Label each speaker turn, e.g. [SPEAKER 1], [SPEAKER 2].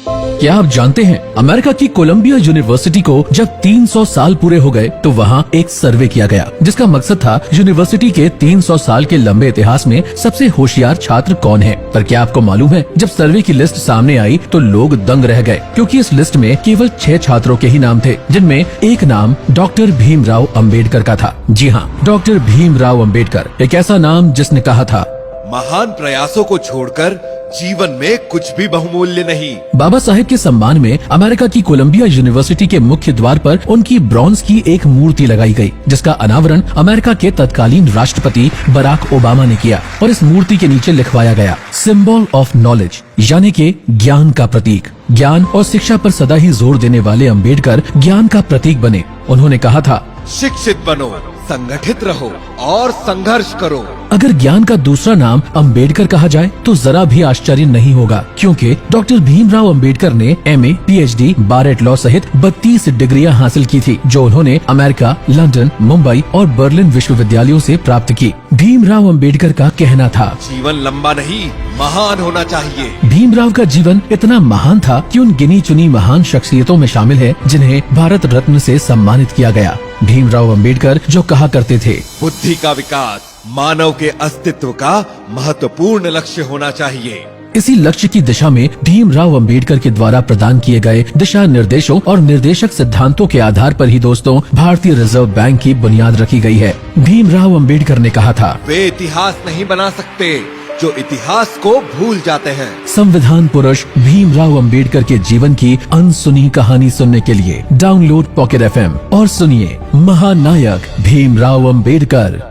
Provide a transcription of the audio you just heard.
[SPEAKER 1] क्या आप जानते हैं अमेरिका की कोलंबिया यूनिवर्सिटी को जब 300 साल पूरे हो गए तो वहाँ एक सर्वे किया गया जिसका मकसद था यूनिवर्सिटी के 300 साल के लंबे इतिहास में सबसे होशियार छात्र कौन है। पर क्या आपको मालूम है, जब सर्वे की लिस्ट सामने आई तो लोग दंग रह गए, क्योंकि इस लिस्ट में केवल 6 छात्रों के ही नाम थे, जिनमें एक नाम डॉक्टर भीमराव अंबेडकर का था। जी हाँ, डॉक्टर भीमराव अंबेडकर, एक ऐसा नाम जिसने कहा था,
[SPEAKER 2] महान प्रयासों को छोड़कर जीवन में कुछ भी बहुमूल्य नहीं।
[SPEAKER 1] बाबा साहेब के सम्मान में अमेरिका की कोलंबिया यूनिवर्सिटी के मुख्य द्वार पर उनकी ब्रॉन्ज की एक मूर्ति लगाई गई, जिसका अनावरण अमेरिका के तत्कालीन राष्ट्रपति बराक ओबामा ने किया और इस मूर्ति के नीचे लिखवाया गया, सिंबल ऑफ नॉलेज, यानी के ज्ञान का प्रतीक। ज्ञान और शिक्षा पर सदा ही जोर देने वाले अंबेडकर ज्ञान का प्रतीक बने। उन्होंने कहा था,
[SPEAKER 2] शिक्षित बनो, संगठित रहो और संघर्ष करो।
[SPEAKER 1] अगर ज्ञान का दूसरा नाम अंबेडकर कहा जाए तो जरा भी आश्चर्य नहीं होगा, क्योंकि डॉक्टर भीमराव अंबेडकर ने MA, PhD, बारेट लॉ सहित 32 डिग्रियां हासिल की थी, जो उन्होंने अमेरिका, लंदन, मुंबई और बर्लिन विश्वविद्यालयों से प्राप्त की। भीमराव अंबेडकर का कहना था,
[SPEAKER 2] जीवन लंबा नहीं, महान होना चाहिए।
[SPEAKER 1] भीमराव का जीवन इतना महान था कि उन गिनी चुनी महान शख्सियतों में शामिल है जिन्हें भारत रत्न से सम्मानित किया गया। भीमराव अंबेडकर जो कहा करते थे,
[SPEAKER 2] बुद्धि का विकास मानव के अस्तित्व का महत्वपूर्ण लक्ष्य होना चाहिए।
[SPEAKER 1] इसी लक्ष्य की दिशा में भीमराव अंबेडकर के द्वारा प्रदान किए गए दिशा निर्देशों और निर्देशक सिद्धांतों के आधार पर ही दोस्तों भारतीय रिजर्व बैंक की बुनियाद रखी गई है। भीमराव अंबेडकर ने कहा था,
[SPEAKER 2] वे इतिहास नहीं बना सकते जो इतिहास को भूल जाते हैं।
[SPEAKER 1] संविधान पुरुष भीमराव अंबेडकर के जीवन की अनसुनी कहानी सुनने के लिए डाउनलोड पॉकेट FM और सुनिए महानायक भीमराव अंबेडकर।